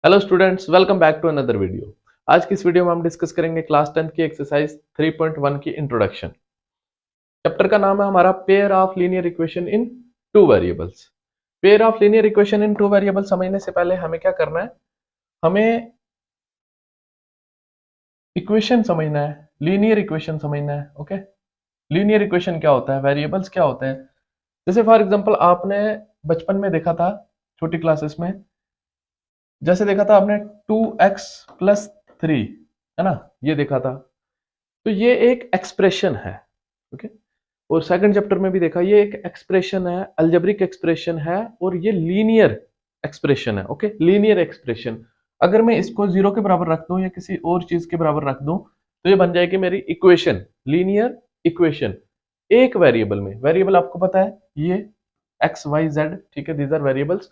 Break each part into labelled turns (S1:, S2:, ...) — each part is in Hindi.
S1: Hello students, welcome back to another video. आज की इस वीडियो में हम डिस्कस करेंगे क्लास 10 की एक्सरसाइज 3.1 की इंट्रोडक्शन। चैप्टर का नाम है हमारा pair of linear equation in two variables. Pair of linear equation in two variable समझने से पहले हमें क्या करना है, हमें इक्वेशन समझना है, लीनियर इक्वेशन समझना है। ओके, लीनियर इक्वेशन क्या होता है, वेरिएबल्स क्या होते हैं। जैसे फॉर एग्जांपल आपने बचपन में देखा था, छोटी क्लासेस में जैसे देखा था आपने 2x+3, है ना, ये देखा था। तो ये एक एक्सप्रेशन है। ओके, और सेकंड चैप्टर में भी देखा, ये एक एक्सप्रेशन है, अलजेब्रिक एक्सप्रेशन है, और ये लीनियर एक्सप्रेशन है। Okay, linear expression. अगर मैं इसको जीरो के बराबर रख दूं या किसी और चीज के बराबर रख दूं तो ये बन जाएगी मेरी इक्वेशन, लीनियर इक्वेशन। एक वेरिएबल में, वेरिएबल आपको पता है ये एक्स वाई जेड, ठीक है, दीज आर वेरिएबल्स।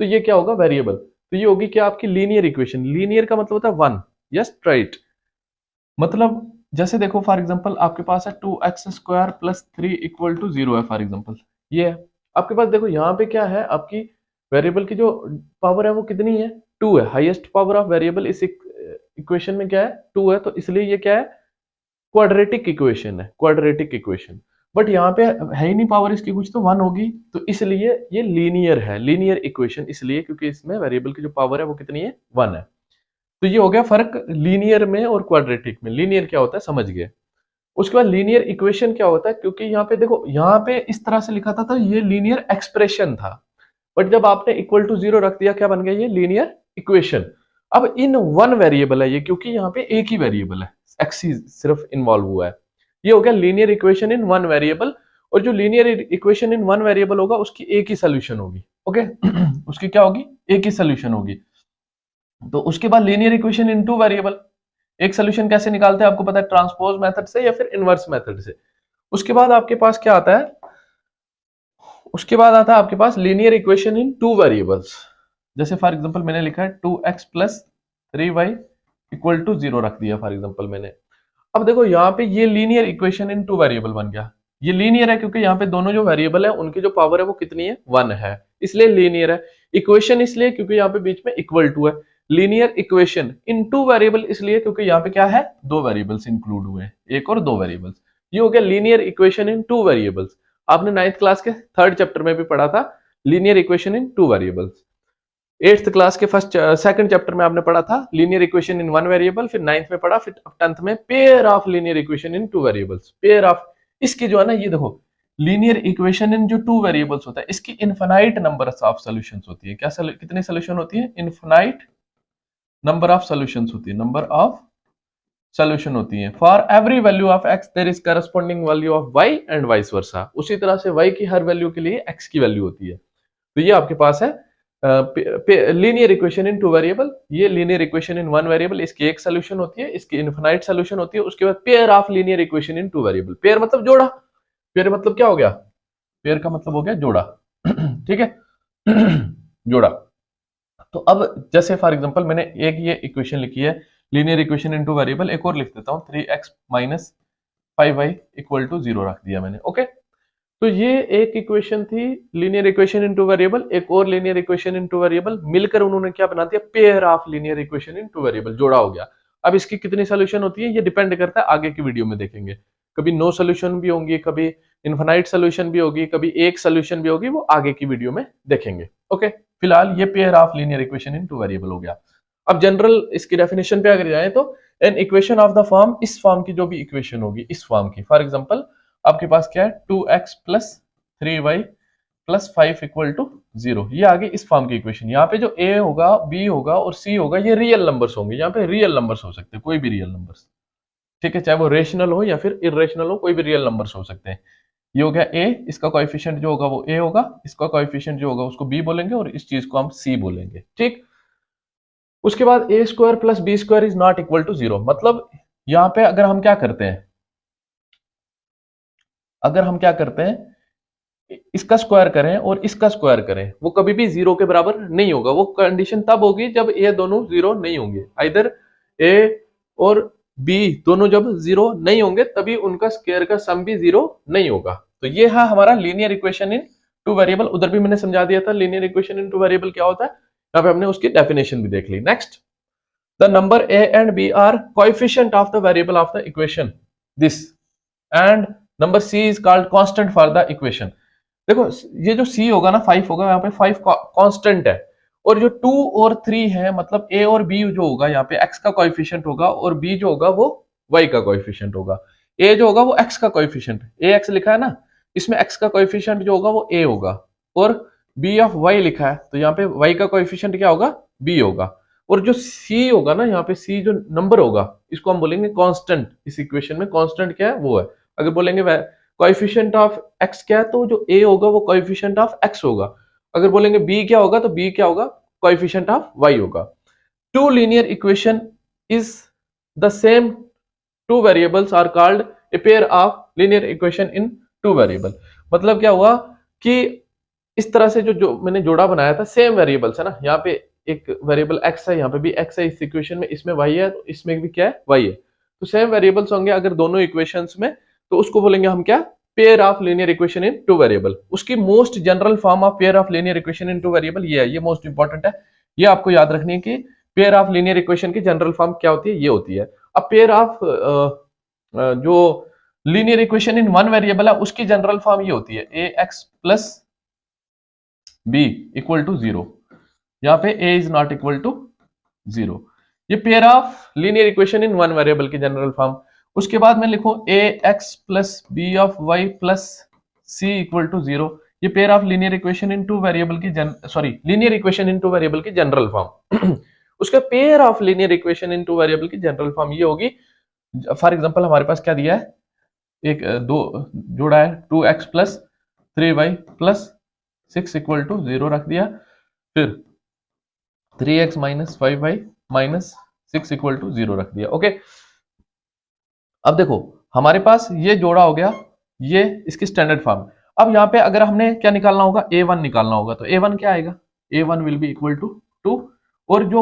S1: तो ये क्या होगा, वेरिएबल। तो ये होगी क्या, आपकी लीनियर इक्वेशन। लीनियर का मतलब होता है वन, यस, राइट। मतलब जैसे देखो फॉर एग्जांपल आपके पास है 2x² + 3 = 0 है फॉर एग्जांपल, ये है आपके पास। देखो यहाँ पे क्या है, आपकी वेरिएबल की जो पावर है वो कितनी है, 2 है। हाईएस्ट पावर ऑफ वेरिएबल इस इक्वेशन में क्या है, 2 है। तो इसलिए ये क्या है, क्वाड्रेटिक इक्वेशन है, क्वाड्रेटिक इक्वेशन। बट यहाँ पे है ही नहीं पावर इसकी कुछ, तो 1 होगी। तो इसलिए ये लीनियर है, लीनियर इक्वेशन इसलिए क्योंकि इसमें वेरिएबल की जो पावर है वो कितनी है, 1 है। तो ये हो गया फर्क लीनियर में और क्वाड्रेटिक में। लीनियर क्या होता है समझ गए। उसके बाद लीनियर इक्वेशन क्या होता है, क्योंकि यहाँ पे देखो, यहाँ पे इस तरह से लिखा था तो ये लीनियर एक्सप्रेशन था, बट जब आपने इक्वल टू 0 रख दिया क्या बन गया, ये लीनियर इक्वेशन। अब इन वन वेरिएबल है ये, क्योंकि यहाँ पे एक ही वेरिएबल है, एक्स ही सिर्फ इन्वॉल्व हुआ है। ये हो गया linear equation in one variable. और जो linear equation in one variable होगा उसकी एक ही सोल्यूशन होगी। ओके उसकी क्या होगी, एक ही सोल्यूशन होगी। तो उसके बाद linear equation in two variable, एक सोल्यूशन कैसे निकालते हैं आपको पता है, ट्रांसपोज मेथड से या फिर इनवर्स मेथड से। उसके बाद आपके पास क्या आता है, उसके बाद आता है आपके पास linear equation in two variables. जैसे फॉर एग्जांपल मैंने लिखा है 2x+3y = 0 रख दिया फॉर एग्जांपल मैंने। अब देखो यहाँ पे ये linear equation in two variable बन गया। ये लीनियर है क्योंकि यहाँ पे दोनों जो वेरिएबल है उनकी जो पावर है वो कितनी है, 1 है, इसलिए लीनियर है। इक्वेशन इसलिए क्योंकि यहाँ पे बीच में इक्वल टू है। Linear equation in two variable इसलिए क्योंकि यहाँ पे क्या है, दो वेरिएबल्स इंक्लूड हुए हैं, एक और दो वेरिएबल्स। ये हो गया linear equation in two variables. आपने 9th क्लास के 3rd चैप्टर में भी पढ़ा था linear equation in two variables. 8th class के सेकंड चैप्टर में आपने पढ़ा था linear equation in one variable, फिर 9th में पढ़ा, फिर 10th में pair of linear equation in two variables. Pair of, इसकी जो है ना, ये देखो लीनियर इक्वेशन इन जो टू वेरिएबल्स होता है इसकी इनफाइनाइट नंबर ऑफ सॉल्यूशंस होती है। क्या कितने सॉल्यूशन होती है, इनफाइनाइट नंबर ऑफ सॉल्यूशंस होती है, नंबर ऑफ सॉल्यूशन होती है। For every value of x there is corresponding value of y and vice versa. उसी तरह से वाई की हर वैल्यू के लिए एक्स की वैल्यू होती है। तो ये आपके पास है linear equation in two variable. ये linear equation in one variable, इसकी एक सोल्यूशन होती है, इसकी इनफिनाइट सोल्यूशन होती है। उसके बाद pair of linear equation in two variable. Pair मतलब जोड़ा, पेयर मतलब क्या हो गया, पेयर का मतलब हो गया जोड़ा ठीक है जोड़ा। तो अब जैसे फॉर एग्जांपल मैंने एक ये इक्वेशन लिखी है linear equation in two variable, एक और लिख देता हूं 3x - 5y = 0 रख दिया मैंने। ओके, तो ये एक इक्वेशन थी linear equation in two variable, एक और linear equation in two variable, मिलकर उन्होंने क्या बना दिया, pair of linear equation in two variable, जोड़ा हो गया। अब इसकी कितनी सोल्यूशन होती है ये डिपेंड करता है, आगे की वीडियो में देखेंगे। कभी नो सोल्यूशन भी होंगी, कभी इनफाइनाइट सोल्यूशन भी होगी, कभी एक सोल्यूशन भी होगी, वो आगे की वीडियो में देखेंगे। ओके, फिलहाल ये pair of linear equation in two variable हो गया। अब जनरल इसकी डेफिनेशन पे अगर जाए तो an equation of the form, इस फॉर्म की जो भी इक्वेशन होगी इस फॉर्म की, फॉर एग्जांपल आपके पास क्या है 2x+3y+5 = 0, ये आ गई इस फॉर्म की इक्वेशन। यहाँ पे जो a होगा, b होगा और c होगा ये रियल नंबर्स होंगे। यहाँ पे रियल नंबर्स हो सकते हैं, कोई भी रियल नंबर्स, ठीक है, चाहे वो रेशनल हो या फिर इरेशनल हो, कोई भी रियल नंबर्स हो सकते हैं। ये हो गया a, इसका कोएफिशिएंट जो होगा वो a होगा, इसका कोएफिशिएंट जो होगा उसको b बोलेंगे और इस चीज को हम c बोलेंगे, ठीक। उसके बाद a² + b² = 0। मतलब यहाँ पे अगर हम क्या करते हैं, अगर हम क्या करते हैं, इसका स्क्वायर करें और इसका स्क्वायर करें, वो कभी भी 0 के बराबर नहीं होगा। वो कंडीशन तब होगी जब ये दोनों 0 नहीं होंगे। आइदर a और b दोनों जब 0 नहीं होंगे तभी उनका स्क्वायर का सम भी 0 नहीं होगा। तो ये है हमारा linear equation in two variable. उधर भी मैंने समझा दिया था linear equation in two variable क्या होता है, यहाँ पे हमने उसकी डेफिनेशन भी देख ली। Next, the number a and b are coefficient of the variable of the equation this and number c is called constant for the equation. देखो ये जो c होगा ना 5 होगा, यहाँ पे 5 कांस्टेंट है, और जो 2 और 3 है मतलब a और b जो होगा यहाँ पे x का कोएफिशिएंट होगा और b जो होगा वो y का कोएफिशिएंट होगा। a जो होगा वो x का कोएफिशिएंट, ax लिखा है ना, इसमें x का कोएफिशिएंट जो होगा वो a होगा, और b ऑफ y लिखा है तो यहाँ पे y का कोएफिशिएंट क्या होगा, b होगा। और जो c होगा ना यहाँ पे c जो नंबर होगा इसको हम बोलेंगे कांस्टेंट। इस इक्वेशन में कांस्टेंट क्या है वो है। अगर बोलेंगे कोएफिशिएंट ऑफ x क्या है तो जो a होगा वो कोएफिशिएंट ऑफ x होगा। अगर बोलेंगे b क्या होगा तो b क्या होगा, कोएफिशिएंट ऑफ y होगा। Two linear equation is the same two variables are called a pair of linear equation in two variable. मतलब क्या हुआ कि इस तरह से जो मैंने जोड़ा बनाया था, सेम वेरिएबल्स है ना, यहाँ पे एक वेरिएबल x है, यहाँ पे भी x है, इस इक्वेशन में इसमें y है तो इसमें भी क्या है, y है। तो सेम वेरिएबल्स होंगे अगर दोनों इक्वेशंस में, तो उसको बोलेंगे हम क्या, pair of linear equation in two variable. उसकी most general form of pair of linear equation in two variable ये है, ये मोस्ट इंपॉर्टेंट है, ये आपको याद रखनी है कि पेयर ऑफ लीनियर इक्वेशन की जनरल फॉर्म क्या होती है, ये होती है। अब पेयर ऑफ जो linear equation in one variable है उसकी जनरल फॉर्म ये होती है ax plus b equal to 0। यहाँ पे a is not equal to 0, ये pair of linear equation in one variable की जनरल फॉर्म। उसके बाद मैं लिखूं ax plus b of y plus c equal to 0, ये pair of linear equation in two variable की linear equation in two variable की जनरल फॉर्म। उसका pair of linear equation in two variable की जनरल फॉर्म ये होगी। फॉर एग्जांपल हमारे पास क्या दिया है, एक दो जोड़ा है 2x plus 3y plus 6 equal to 0 रख दिया, फिर 3x minus 5y minus 6 equal to 0 रख दिया। ओके, अब देखो हमारे पास ये जोड़ा हो गया, ये इसकी स्टैंडर्ड फॉर्म। अब यहाँ पे अगर हमने क्या निकालना होगा, a1 निकालना होगा, तो a1 क्या आएगा, a1 will be equal to 2, और जो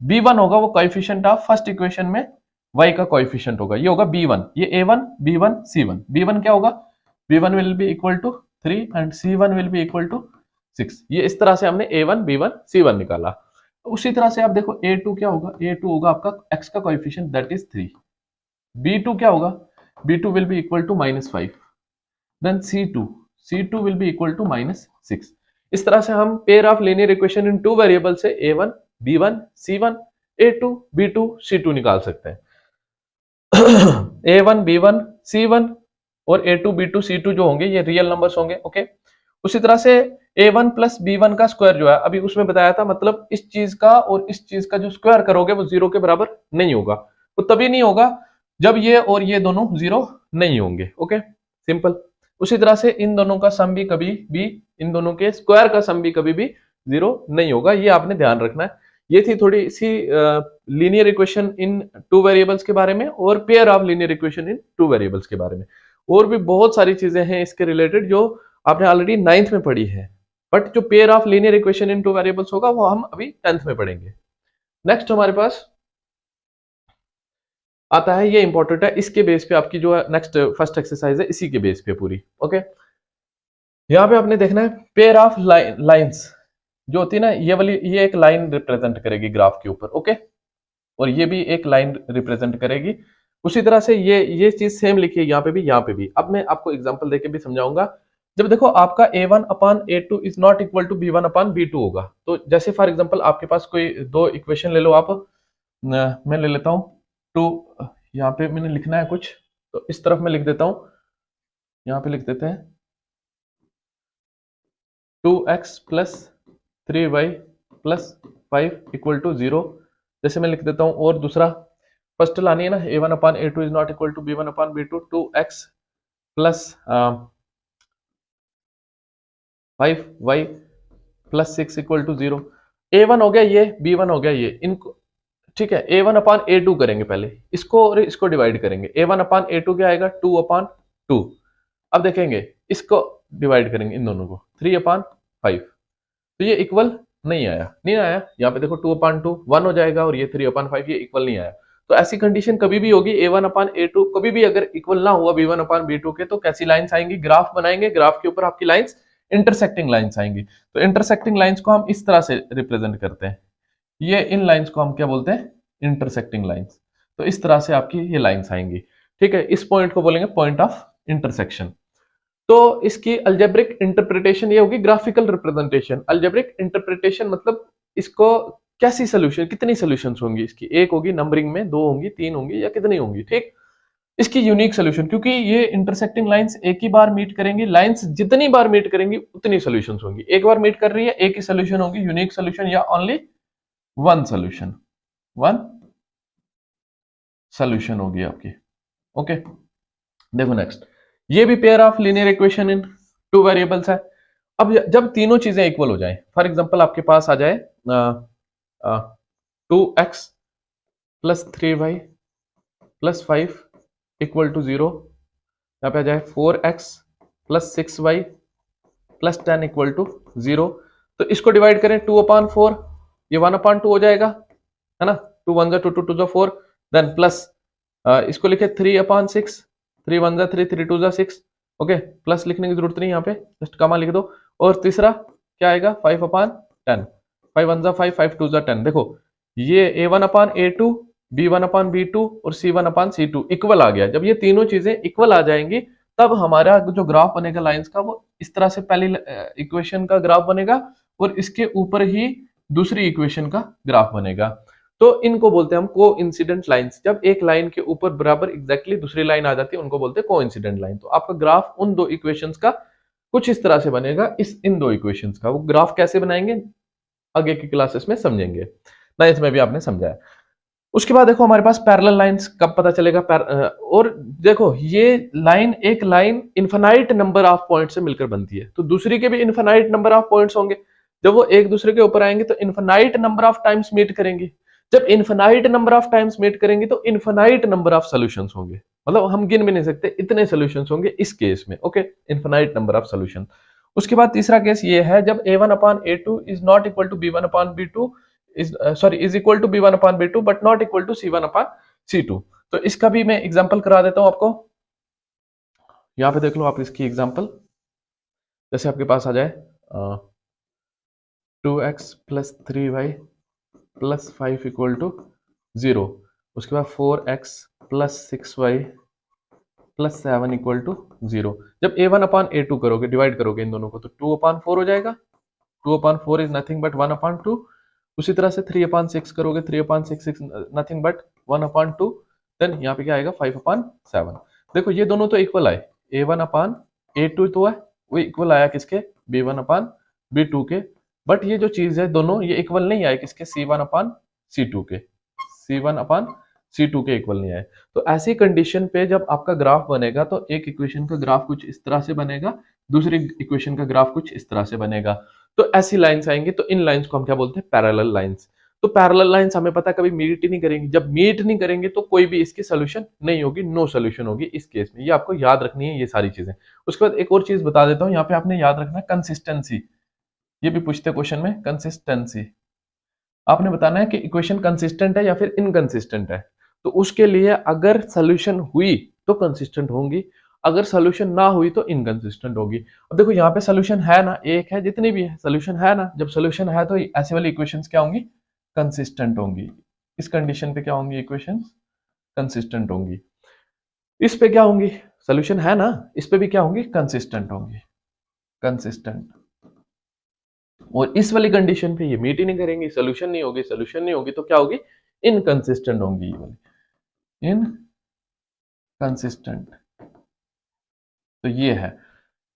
S1: b1 होगा वो कोएफिशिएंट ऑफ फर्स्ट इक्वेशन में y का कोएफिशिएंट होगा, ये होगा b1, ये a1 b1 c1। b1 क्या होगा, b1 will be equal to 3 and c1 will be equal to 6। ये इस तरह से हमने a1 b1 c1 निकाला। उसी तरह से आप देखो a2 क्या होगा, a2 होगा आपका x का कोएफिशिएंट दैट इज 3। b2 क्या होगा, b2 will be equal to -5, then c2 will be equal to -6। इस तरह से हम pair of linear equation in two variable से a1 b1 c1 a2 b2 c2 निकाल सकते हैं। a1 b1 c1 और a2 b2 c2 जो होंगे ये रियल नंबर्स होंगे। ओके, उसी तरह से a1 प्लस b1 का स्क्वायर जो है अभी उसमें बताया था, मतलब इस चीज का और इस चीज का जो स्क्वायर करोगे वो 0 के बराबर नहीं होगा। वो तभी नहीं होगा जब ये और ये दोनों 0 नहीं होंगे। Okay, simple. उसी तरह से इन दोनों का सम भी कभी भी, इन दोनों के स्क्वायर का सम भी कभी भी 0 नहीं होगा, ये आपने ध्यान रखना है। ये थी थोड़ी सी linear equation in two variables के बारे में और pair of linear equation in two variables के बारे में। और भी बहुत सारी चीजें हैं इसके रिलेटेड जो आपने ऑलरेडी 9th में पढ़ी है, बट जो pair of linear equation in two variables होगा वो हम अभी 10th में पढ़ेंगे। नेक्स्ट हमारे पास आता है, ये इंपॉर्टेंट है, इसके बेस पे आपकी जो नेक्स्ट फर्स्ट एक्सरसाइज है इसी के बेस पे पूरी। ओके, यहाँ पे आपने देखना है पेयर ऑफ लाइंस जो होती है ना, ये वाली, ये एक लाइन रिप्रेजेंट करेगी ग्राफ के ऊपर। ओके, और ये भी एक लाइन रिप्रेजेंट करेगी। उसी तरह से ये चीज सेम लिखी है यहाँ पे भी, यहाँ पे भी। अब मैं आपको एग्जांपल देके भी समझाऊंगा। जब देखो आपका a1 upon a2 is not equal to b1 upon b2 होगा, तो जैसे फॉर एग्जांपल आपके पास कोई दो इक्वेशन ले लो आप, मैं ले लेता हूँ 2, यहाँ पे मैंने लिखना है कुछ तो इस तरफ मैं लिख देता हूँ, यहाँ पे लिख देते हैं 2x plus 3y plus 5 equal to 0, जैसे मैं लिख देता हूँ। और दूसरा फर्स्ट लानी है ना, a1 upon a2 is not equal to b1 upon b2, 2x plus 5y plus 6 equal to 0। a1 हो गया ये, b1 हो गया ये, इनको ठीक है a1 अपान a2 करेंगे पहले, इसको और इसको डिवाइड करेंगे। a1 अपान a2 क्या आएगा, 2 अपान 2। अब देखेंगे इसको डिवाइड करेंगे इन दोनों को, 3 अपान 5, तो ये इक्वल नहीं आया, नहीं आया। यहाँ पे देखो 2 अपान 2 1 हो जाएगा और ये 3 अपान 5 ये इक्वल नहीं आया। तो ऐसी कंडीशन कभी भी होगी, a1 अपान a2 कभी भी अगर इक्वल ना हुआ b1 अपान b2 के, तो कैसी लाइंस आएंगी, ग्राफ बनाएंगे, ग्राफ के ऊपर आपकी लाइंस इंटरसेक्टिंग लाइंस आएंगी। तो इंटरसेक्टिंग लाइंस को हम इस तरह से रिप्रेजेंट करते हैं, ये इन लाइंस को हम क्या बोलते हैं, इंटरसेक्टिंग लाइंस। तो इस तरह से आपकी ये लाइंस आएंगी, ठीक है। इस पॉइंट को बोलेंगे पॉइंट ऑफ इंटरसेक्शन। तो इसकी अलजेब्रिक इंटरप्रिटेशन ये होगी ग्राफिकल रिप्रेजेंटेशन। अलजेब्रिक इंटरप्रिटेशन मतलब इसको कैसी सोल्यूशन, कितनी सोल्यूशंस होंगी इसकी, एक होगी नंबरिंग में, दो होंगी, तीन होंगी, या कितनी होंगी, ठीक। इसकी यूनिक सोल्यूशन, क्योंकि ये इंटरसेक्टिंग लाइंस एक ही बार मीट करेंगी, लाइंस जितनी बार मीट करेंगी उतनी सोल्यूशंस होंगी। एक बार मीट कर रही है, एक ही सोल्यूशन होगी, यूनिक सोल्यूशन, या only one solution, one solution होगी आपकी, ओके। देखो नेक्स्ट, ये भी pair of linear equation in two variables है। अब जब तीनों चीजें इक्वल हो जाएं, फॉर एग्जांपल आपके पास आ जाए 2x plus 3y plus 5 equal to 0, यहाँ पे आ जाए 4x plus 6y plus 10 equal to 0। तो इसको डिवाइड करें 2/4, ये 1/2 हो जाएगा, है ना, 2 1 जा 2 2 2 जा 4, देन प्लस इसको लिखे 3/6, 3 1 जा 3 3 2 जा 6, ओके। प्लस लिखने की जरूरत नहीं, यहाँ पे जस्ट कमा लिख दो। और तीसरा क्या आएगा, 5/10, 5 1 जा 5 5 2 जा 10। देखो ये A1/A2, B1/B2 और C1/C2 इक्वल आ गया। जब ये तीनों चीजें इक्वल आ जाएंगी तब हमारा जो ग्राफ बनेगा लाइंस का, वो इस तरह से पहली इक्वेशन का ग्राफ बनेगा और इसके ऊपर ही दूसरी इक्वेशन का ग्राफ बनेगा। तो इनको बोलते हैं हम कोइंसिडेंट लाइंस। जब एक लाइन के ऊपर बराबर एग्जैक्टली दूसरी लाइन आ जाती है, उनको बोलते हैं कोइंसिडेंट लाइन। तो आपका ग्राफ उन दो इक्वेशंस का कुछ इस तरह से बनेगा, इन दो इक्वेशंस का। वो ग्राफ कैसे बनाएंगे आगे की क्लासेस में समझेंगे, नाइन्थ में भी आपने समझाया। उसके बाद देखो हमारे पास पैरेलल लाइंस कब पता चलेगा, और देखो ये लाइन, एक line infinite number of point से मिलकर बनती है, तो दूसरी के भी इनफाइनाइट नंबर ऑफ पॉइंट्स होंगे। जब वो एक दूसरे के ऊपर आएंगे तो infinite number of times meet करेंगी। जब infinite number of times meet करेंगी तो इनफाइनाइट नंबर ऑफ सॉल्यूशंस होंगे, मतलब हम गिन भी नहीं सकते इतने सॉल्यूशंस होंगे इस केस में, okay, infinite number of solution. उसके बाद तीसरा केस ये है जब A1/A2 is not equal to B1/B2 is equal to B1/B2 but not equal to C1/C2। तो इसका भी मैं एग्जांपल करा देता हूं आपको, यहां पे देख लो आप इसकी एग्जांपल। जैसे आपके पास आ जाए 2x plus 3y plus 5 equal to 0, उसके बाद 4x plus 6y plus 7 equal to 0। जब A1/A2 करोगे, डिवाइड करोगे इन दोनों को, तो 2/4 हो जाएगा। 2/4 इज नथिंग बट 1/2। उसी तरह से 3/6 करोगे, 3/6 इज नथिंग बट 1/2। देन यहाँ पे क्या आएगा, 5/7। देखो ये दोनों तो इक्वल आए, A1/A2 तो है वो इक्वल आया किसके, B1/B2 के। बट ये जो चीज है दोनों ये इक्वल नहीं आए किसके, C1/C2 के, C1/C2 के इक्वल नहीं आए। तो ऐसी कंडीशन पे जब आपका ग्राफ बनेगा तो एक इक्वेशन का ग्राफ कुछ इस तरह से बनेगा, दूसरी इक्वेशन का ग्राफ कुछ इस तरह से बनेगा। तो ऐसी लाइंस आएंगी, तो इन लाइंस को हम क्या बोलते हैं, पैरेलल लाइंस। तो पैरेलल लाइंस हमें पता है कभी मीट ही नहीं करेंगी। जब मीट नहीं करेंगे तो कोई भी इसकी सोल्यूशन नहीं होगी, नो सोल्यूशन होगी इस केस में। ये आपको याद रखनी है ये सारी चीजें। उसके बाद एक और चीज बता देता हूँ, यहाँ पे आपने याद रखना है कंसिस्टेंसी। ये भी पूछते हैं क्वेश्चन में, कंसिस्टेंसी। आपने बताना है कि इक्वेशन कंसिस्टेंट है या फिर इनकंसिस्टेंट है। तो उसके लिए अगर सोल्यूशन हुई तो कंसिस्टेंट होंगी, अगर सोल्यूशन ना हुई तो इनकंसिस्टेंट होगी। अब देखो यहाँ पे सोल्यूशन है ना, एक है, जितनी भी है सोल्यूशन है ना। जब सोल्यूशन है तो ऐसे वाली इक्वेशंस क्या होंगी, कंसिस्टेंट होंगी। इस कंडीशन पे क्या होंगी, इक्वेशंस कंसिस्टेंट होंगी। इस पे क्या होंगी, सोल्यूशन है ना, इस पे भी क्या होंगी, कंसिस्टेंट होंगी, कंसिस्टेंट। और इस वाली कंडीशन पे ये मीट ही नहीं करेंगी, सोल्यूशन नहीं होगी, सोल्यूशन नहीं होगी तो क्या होगी, इनकंसिस्टेंट होंगी, ये वाली इनकंसिस्टेंट। तो ये है,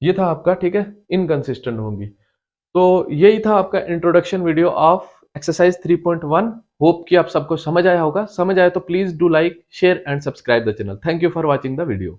S1: ये था आपका, ठीक है, इनकंसिस्टेंट होंगी। तो यही था आपका introduction video of exercise 3.1। Hope कि आप सबको समझ आया होगा। समझ आया तो please do like, share and subscribe the channel. Thank you for watching the video.